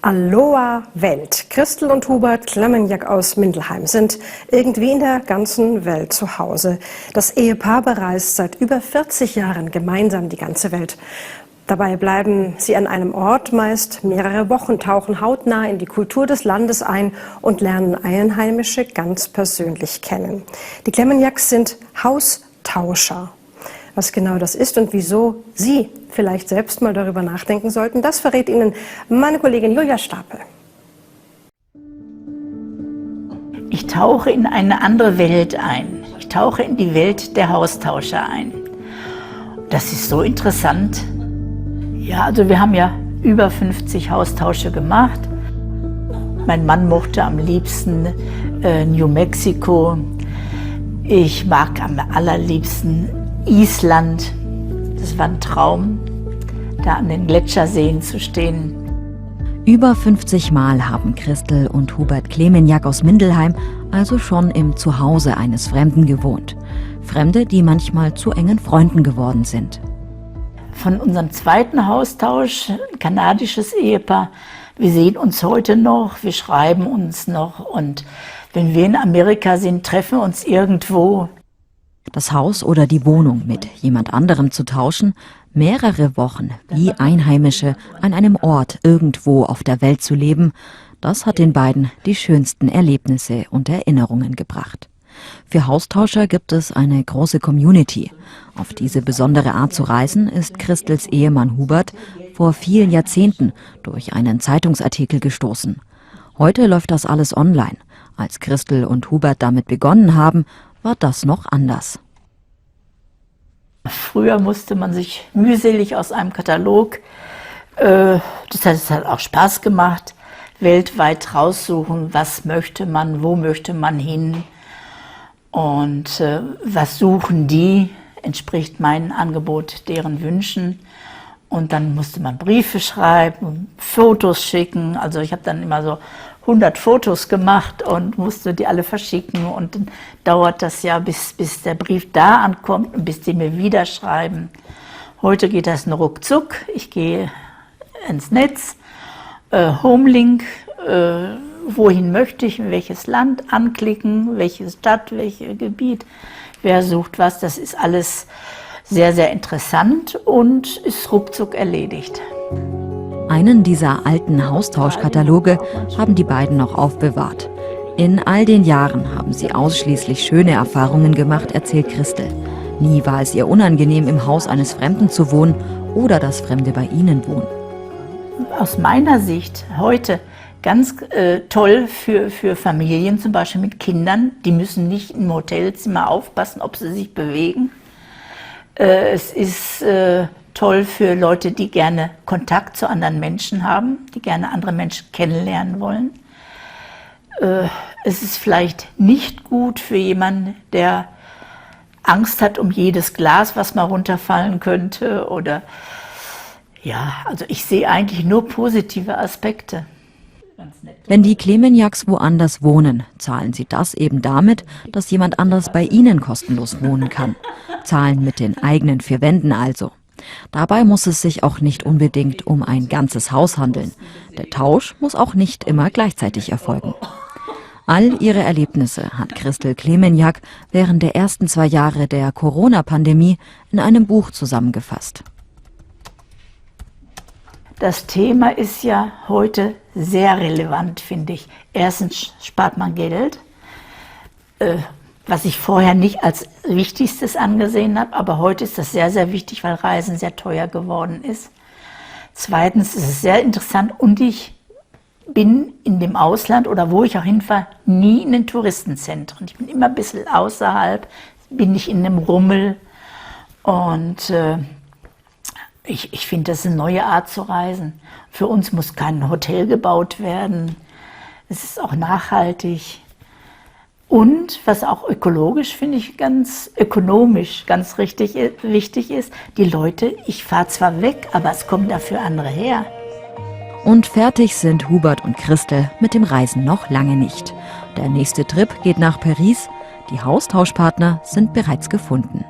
Aloha Welt. Christel und Hubert Klemenjak aus Mindelheim sind irgendwie in der ganzen Welt zu Hause. Das Ehepaar bereist seit über 40 Jahren gemeinsam die ganze Welt. Dabei bleiben sie an einem Ort meist mehrere Wochen, tauchen hautnah in die Kultur des Landes ein und lernen Einheimische ganz persönlich kennen. Die Klemenjaks sind Haustauscher. Was genau das ist und wieso Sie vielleicht selbst mal darüber nachdenken sollten, das verrät Ihnen meine Kollegin Julia Stapel. Ich tauche in eine andere Welt ein. Ich tauche in die Welt der Haustauscher ein. Das ist so interessant. Ja, also wir haben ja über 50 Haustausche gemacht. Mein Mann mochte am liebsten New Mexico. Ich mag am allerliebsten Island. Das war ein Traum, da an den Gletscherseen zu stehen. Über 50 Mal haben Christel und Hubert Klemenjak aus Mindelheim also schon im Zuhause eines Fremden gewohnt. Fremde, die manchmal zu engen Freunden geworden sind. Von unserem zweiten Haustausch, ein kanadisches Ehepaar, wir sehen uns heute noch, wir schreiben uns noch und wenn wir in Amerika sind, treffen wir uns irgendwo. Das Haus oder die Wohnung mit jemand anderem zu tauschen, mehrere Wochen wie Einheimische an einem Ort irgendwo auf der Welt zu leben, das hat den beiden die schönsten Erlebnisse und Erinnerungen gebracht. Für Haustauscher gibt es eine große Community. Auf diese besondere Art zu reisen ist Christels Ehemann Hubert vor vielen Jahrzehnten durch einen Zeitungsartikel gestoßen. Heute läuft das alles online. Als Christel und Hubert damit begonnen haben, war das noch anders. Früher musste man sich mühselig aus einem Katalog, das hat auch Spaß gemacht, weltweit raussuchen, was möchte man, wo möchte man hin und was suchen die, entspricht meinem Angebot deren Wünschen. Und dann musste man Briefe schreiben, Fotos schicken, also ich habe dann immer so 100 Fotos gemacht und musste die alle verschicken und dann dauert das ja, bis der Brief da ankommt und bis die mir wieder schreiben. Heute geht das nur ruckzuck, ich gehe ins Netz, Homelink, wohin möchte ich, in welches Land anklicken, welche Stadt, welches Gebiet, wer sucht was, das ist alles sehr, sehr interessant und ist ruckzuck erledigt. Einen dieser alten Haustauschkataloge haben die beiden noch aufbewahrt. In all den Jahren haben sie ausschließlich schöne Erfahrungen gemacht, erzählt Christel. Nie war es ihr unangenehm, im Haus eines Fremden zu wohnen oder dass Fremde bei ihnen wohnen. Aus meiner Sicht heute ganz toll für Familien, zum Beispiel mit Kindern. Die müssen nicht im Hotelzimmer aufpassen, ob sie sich bewegen. Es ist toll für Leute, die gerne Kontakt zu anderen Menschen haben, die gerne andere Menschen kennenlernen wollen. Es ist vielleicht nicht gut für jemanden, der Angst hat um jedes Glas, was mal runterfallen könnte. Oder ja, also ich sehe eigentlich nur positive Aspekte. Wenn die Klemenjaks woanders wohnen, zahlen sie das eben damit, dass jemand anders bei ihnen kostenlos wohnen kann. Zahlen mit den eigenen 4 Wänden also. Dabei muss es sich auch nicht unbedingt um ein ganzes Haus handeln. Der Tausch muss auch nicht immer gleichzeitig erfolgen. All ihre Erlebnisse hat Christel Klemenjak während der ersten 2 Jahre der Corona-Pandemie in einem Buch zusammengefasst. Das Thema ist ja heute sehr relevant, finde ich. Erstens spart man Geld, was ich vorher nicht als Wichtigstes angesehen habe, aber heute ist das sehr, sehr wichtig, weil Reisen sehr teuer geworden ist. Zweitens ist es sehr interessant und ich bin in dem Ausland oder wo ich auch hinfahre, nie in den Touristenzentren. Ich bin immer ein bisschen außerhalb, bin nicht in einem Rummel und ich finde, das ist eine neue Art zu reisen. Für uns muss kein Hotel gebaut werden. Es ist auch nachhaltig. Und was auch ökologisch, finde ich, ganz ökonomisch, ganz richtig wichtig ist, die Leute, ich fahre zwar weg, aber es kommen dafür andere her. Und fertig sind Hubert und Christel mit dem Reisen noch lange nicht. Der nächste Trip geht nach Paris. Die Haustauschpartner sind bereits gefunden.